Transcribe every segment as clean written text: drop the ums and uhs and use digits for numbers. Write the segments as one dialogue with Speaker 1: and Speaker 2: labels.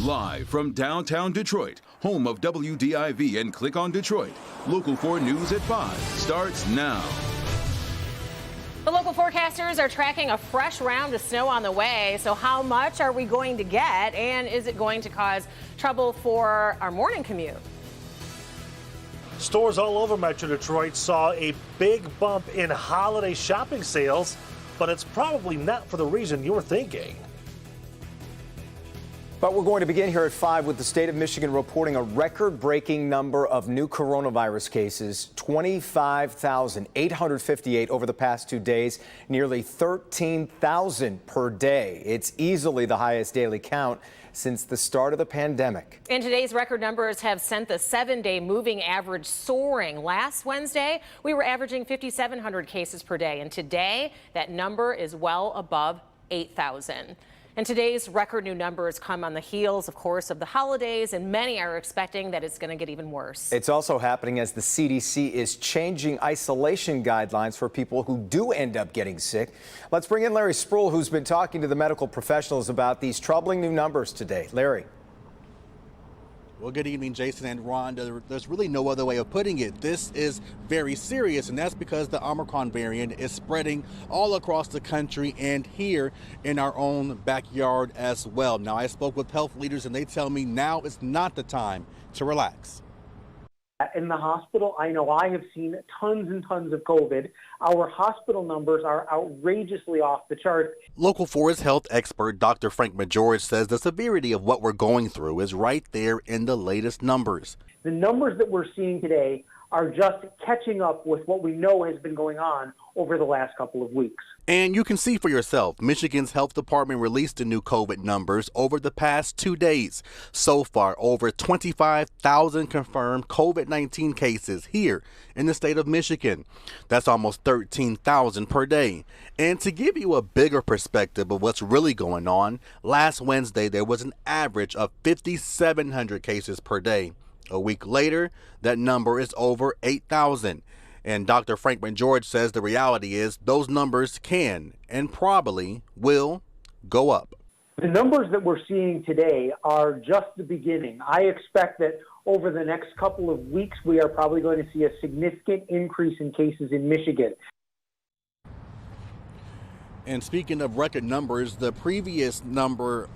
Speaker 1: Live from downtown Detroit, home of WDIV and Click on Detroit, Local 4 News at 5 starts now.
Speaker 2: The local forecasters are tracking a fresh round of snow on the way. So how much are we going to get? And is it going to cause trouble for our morning commute?
Speaker 3: Stores all over Metro Detroit saw a big bump in holiday shopping sales, but it's probably not for the reason you're thinking.
Speaker 4: But we're going to begin here at 5 with the state of Michigan reporting a record-breaking number of new coronavirus cases, 25,858 over the past 2 days, nearly 13,000 per day. It's easily the highest daily count since the start of the pandemic.
Speaker 2: And today's record numbers have sent the 7-day moving average soaring. Last Wednesday, we were averaging 5,700 cases per day, and today that number is well above 8,000. And today's record new numbers come on the heels, of course, of the holidays, and many are expecting that it's going to get even worse.
Speaker 4: It's also happening as the CDC is changing isolation guidelines for people who do end up getting sick. Let's bring in Larry Spruill, who's been talking to the medical professionals about these troubling new numbers today. Larry.
Speaker 5: Well, good evening, Jason and Rhonda. There's really no other way of putting it. This is very serious, and that's because the Omicron variant is spreading all across the country and here in our own backyard as well. Now, I spoke with health leaders, and they tell me now is not the time to relax.
Speaker 6: In the hospital, I know I have seen tons and tons of COVID. Our hospital numbers are outrageously off the chart.
Speaker 5: Local 4's health expert Dr. Frank Majorich says the severity of what we're going through is right there in the latest numbers.
Speaker 6: The numbers that we're seeing today are just catching up with what we know has been going on over the last couple of weeks.
Speaker 5: And you can see for yourself, Michigan's health department released the new COVID numbers over the past 2 days. So far, over 25,000 confirmed COVID-19 cases here in the state of Michigan. That's almost 13,000 per day. And to give you a bigger perspective of what's really going on, last Wednesday there was an average of 5,700 cases per day. A week later, that number is over 8,000. And Dr. Frank Majorich says the reality is those numbers can and probably will go up.
Speaker 6: The numbers that we're seeing today are just the beginning. I expect that over the next couple of weeks, we are probably going to see a significant increase in cases in Michigan.
Speaker 5: And speaking of record numbers, the previous record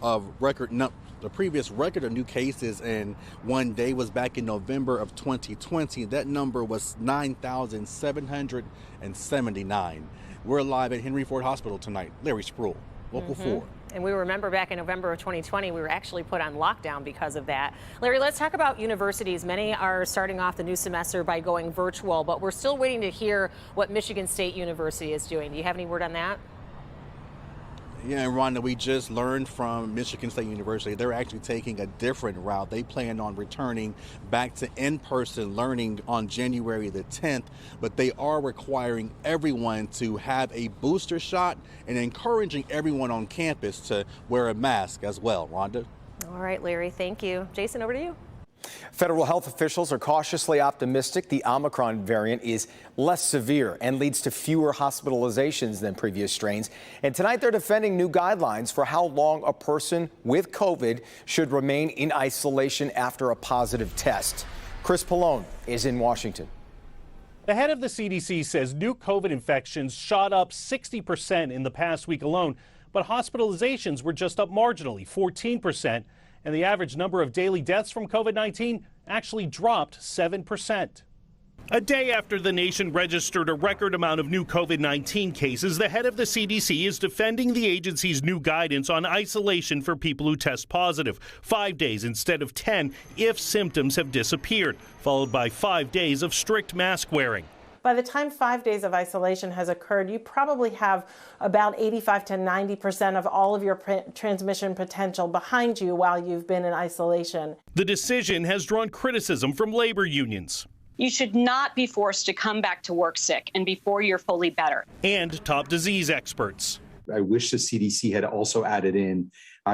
Speaker 5: of new cases in 1 day was back in November of 2020. That number was 9,779. We're live at Henry Ford Hospital tonight. Larry Spruill, Local 4.
Speaker 2: And we remember back in November of 2020, we were actually put on lockdown because of that. Larry, let's talk about universities. Many are starting off the new semester by going virtual, but we're still waiting to hear what Michigan State University is doing. Do you have any word on that?
Speaker 5: Yeah, and Rhonda, we just learned from Michigan State University, they're actually taking a different route. They plan on returning back to in-person learning on January the 10th, but they are requiring everyone to have a booster shot and encouraging everyone on campus to wear a mask as well. Rhonda?
Speaker 2: All right, Larry, thank you. Jason, over to you.
Speaker 4: Federal health officials are cautiously optimistic the Omicron variant is less severe and leads to fewer hospitalizations than previous strains. And tonight they're defending new guidelines for how long a person with COVID should remain in isolation after a positive test. Chris Pallone is in Washington.
Speaker 7: The head of the CDC says new COVID infections shot up 60% in the past week alone, but hospitalizations were just up marginally, 14%. And the average number of daily deaths from COVID-19 actually dropped 7%. A day after the nation registered a record amount of new COVID-19 cases, the head of the CDC is defending the agency's new guidance on isolation for people who test positive. 5 days instead of 10 if symptoms have disappeared, followed by 5 days of strict mask wearing.
Speaker 8: By the time 5 days of isolation has occurred, you probably have about 85 to 90% of all of your transmission potential behind you while you've been in isolation.
Speaker 7: The decision has drawn criticism from labor unions.
Speaker 9: You should not be forced to come back to work sick and before you're fully better.
Speaker 7: And top disease experts.
Speaker 10: I wish the CDC had also added in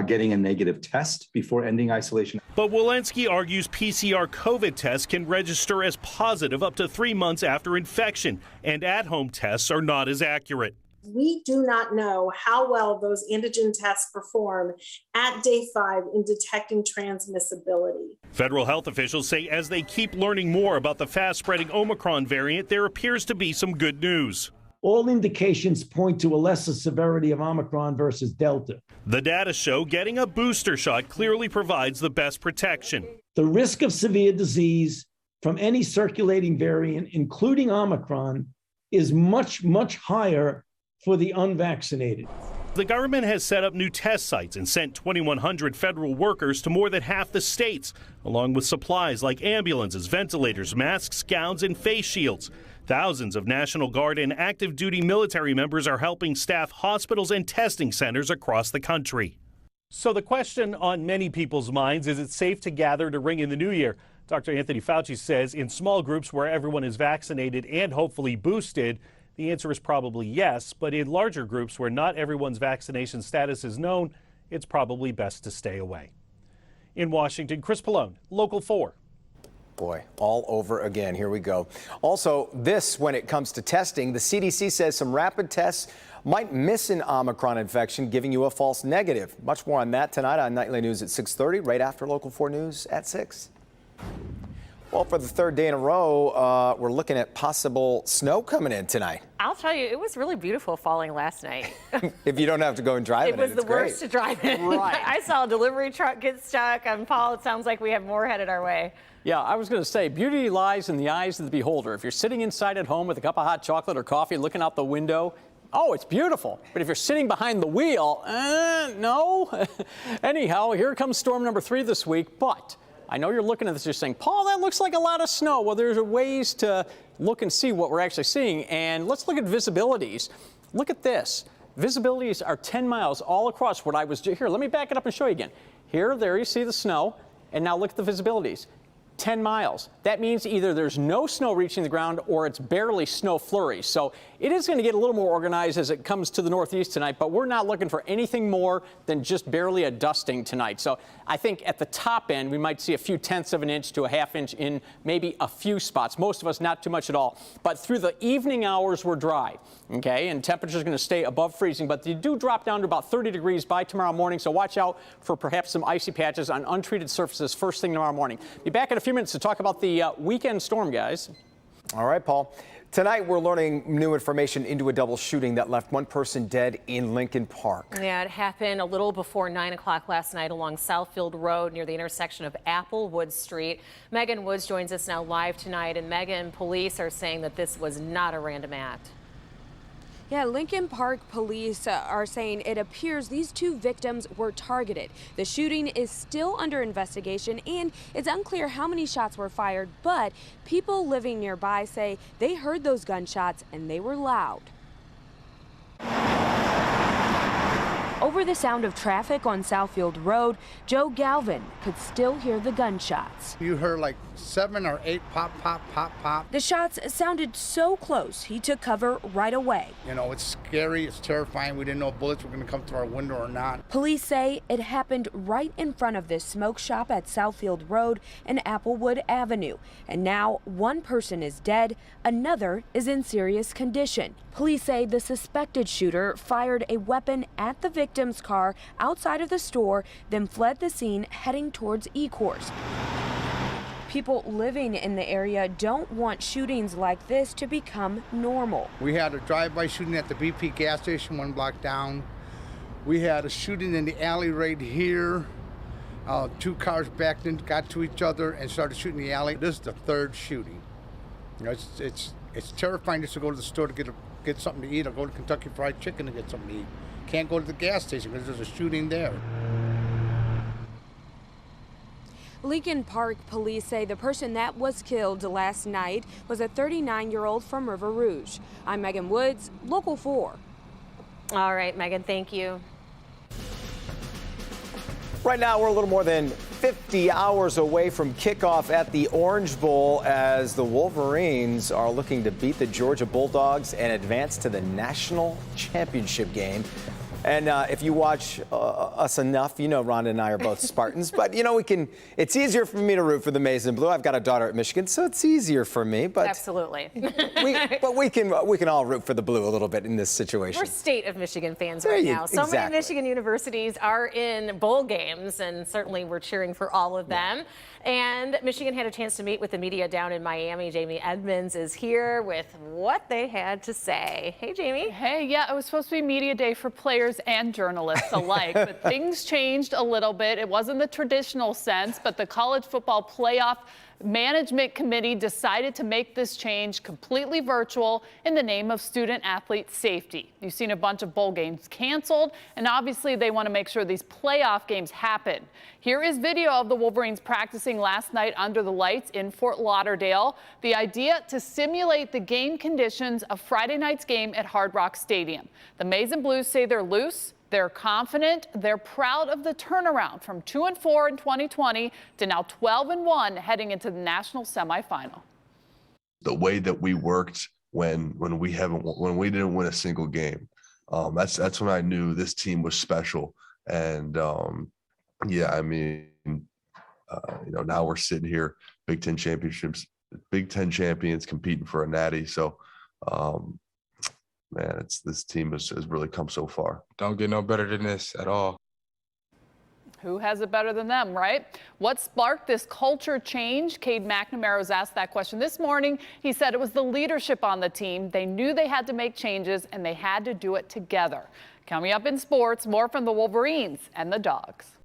Speaker 10: getting a negative test before ending isolation.
Speaker 7: But Walensky argues PCR COVID tests can register as positive up to 3 months after infection, and at-home tests are not as accurate.
Speaker 8: We do not know how well those antigen tests perform at day 5 in detecting transmissibility.
Speaker 7: Federal health officials say as they keep learning more about the fast-spreading Omicron variant, there appears to be some good news.
Speaker 11: All indications point to a lesser severity of Omicron versus Delta.
Speaker 7: The data show getting a booster shot clearly provides the best protection.
Speaker 11: The risk of severe disease from any circulating variant, including Omicron, is much, much higher for the unvaccinated.
Speaker 7: The government has set up new test sites and sent 2,100 federal workers to more than half the states, along with supplies like ambulances, ventilators, masks, gowns, and face shields. Thousands of National Guard and active duty military members are helping staff hospitals and testing centers across the country. So the question on many people's minds, is it safe to gather to ring in the new year? Dr. Anthony Fauci says in small groups where everyone is vaccinated and hopefully boosted, the answer is probably yes, but in larger groups where not everyone's vaccination status is known, it's probably best to stay away. In Washington, Chris Pallone, Local 4.
Speaker 4: Boy, all over again. Here we go. Also, this, when it comes to testing, the CDC says some rapid tests might miss an Omicron infection, giving you a false negative. Much more on that tonight on Nightly News at 6:30, right after Local 4 News at 6. Well, for the third day in a row, we're looking at possible snow coming in tonight.
Speaker 2: I'll tell you, it was really beautiful falling last night.
Speaker 4: If you don't have to go and drive
Speaker 2: it was the worst to drive in.
Speaker 12: Right.
Speaker 2: I saw a delivery truck get stuck. And Paul, it sounds like we have more headed our way.
Speaker 12: Yeah, I was going to say, beauty lies in the eyes of the beholder. If you're sitting inside at home with a cup of hot chocolate or coffee looking out the window, oh, it's beautiful. But if you're sitting behind the wheel, no. Anyhow, here comes storm number 3 this week, but I know you're looking at this, you're saying, Paul, that looks like a lot of snow. Well, there's ways to look and see what we're actually seeing. And let's look at visibilities. Look at this. Visibilities are 10 miles all across what I was here. Let me back it up and show you again. Here, there you see the snow. And now look at the visibilities. 10 miles. That means either there's no snow reaching the ground or it's barely snow flurries. So it is going to get a little more organized as it comes to the northeast tonight, but we're not looking for anything more than just barely a dusting tonight. So I think at the top end, we might see a few tenths of an inch to a half inch in maybe a few spots. Most of us, not too much at all. But through the evening hours, we're dry, okay? And temperatures are going to stay above freezing, but they do drop down to about 30 degrees by tomorrow morning. So watch out for perhaps some icy patches on untreated surfaces first thing tomorrow morning. Be back in a few minutes to talk about the weekend storm, guys.
Speaker 4: All right, Paul. Tonight, we're learning new information into a double shooting that left one person dead in Lincoln Park.
Speaker 2: Yeah, it happened a little before 9 o'clock last night along Southfield Road near the intersection of Applewood Street. Megan Woods joins us now live tonight. And Megan, police are saying that this was not a random act.
Speaker 13: Yeah, Lincoln Park police are saying it appears these 2 victims were targeted. The shooting is still under investigation, and it's unclear how many shots were fired, but people living nearby say they heard those gunshots and they were loud. Over the sound of traffic on Southfield Road, Joe Galvin could still hear the gunshots.
Speaker 14: You heard like 7 or 8 pop, pop, pop, pop.
Speaker 13: The shots sounded so close, he took cover right away.
Speaker 14: You know, it's scary, it's terrifying. We didn't know bullets were going to come through our window or not.
Speaker 13: Police say it happened right in front of this smoke shop at Southfield Road and Applewood Avenue. And now one person is dead, another is in serious condition. Police say the suspected shooter fired a weapon at the victim's car outside of the store, then fled the scene heading towards Ecorse. People living in the area don't want shootings like this to become normal.
Speaker 14: We had a drive-by shooting at the BP gas station 1 block down. We had a shooting in the alley right here. 2 cars backed in, got to each other, and started shooting in the alley. This is the 3rd shooting. You know, it's terrifying just to go to the store to get something to eat, or go to Kentucky Fried Chicken to get something to eat. Can't go to the gas station because there's a shooting there.
Speaker 13: Lincoln Park police say the person that was killed last night was a 39-year-old from River Rouge. I'm Megan Woods, Local 4.
Speaker 2: All right, Megan, thank you.
Speaker 4: Right now, we're a little more than 50 hours away from kickoff at the Orange Bowl as the Wolverines are looking to beat the Georgia Bulldogs and advance to the national championship game. And if you watch us enough, you know Rhonda and I are both Spartans. But, you know, it's easier for me to root for the Maize and Blue. I've got a daughter at Michigan, so it's easier for me. But
Speaker 2: absolutely.
Speaker 4: we can all root for the Blue a little bit in this situation.
Speaker 2: We're state of Michigan fans right now. So many Michigan universities are in bowl games, and certainly we're cheering for all of them. And Michigan had a chance to meet with the media down in Miami. Jamie Edmonds is here with what they had to say. Hey, Jamie.
Speaker 15: Hey, yeah, it was supposed to be media day for players and journalists alike, but things changed a little bit. It wasn't the traditional sense, but the College Football Playoff Management Committee decided to make this change completely virtual in the name of student-athlete safety. You've seen a bunch of bowl games canceled, and obviously they want to make sure these playoff games happen. Here is video of the Wolverines practicing last night under the lights in Fort Lauderdale. The idea to simulate the game conditions of Friday night's game at Hard Rock Stadium. The Maize and Blues say they're loose. They're confident. They're proud of the turnaround from 2-4 in 2020 to now 12-1 heading into the national semifinal.
Speaker 16: The way that we worked when we didn't win a single game, that's when I knew this team was special. And yeah, I mean, you know, now we're sitting here, Big Ten championships, Big Ten champions competing for a natty. So. Man, this team has really come so far.
Speaker 17: Don't get no better than this at all.
Speaker 15: Who has it better than them, right? What sparked this culture change? Cade McNamara was asked that question this morning. He said it was the leadership on the team. They knew they had to make changes, and they had to do it together. Coming up in sports, more from the Wolverines and the Dogs.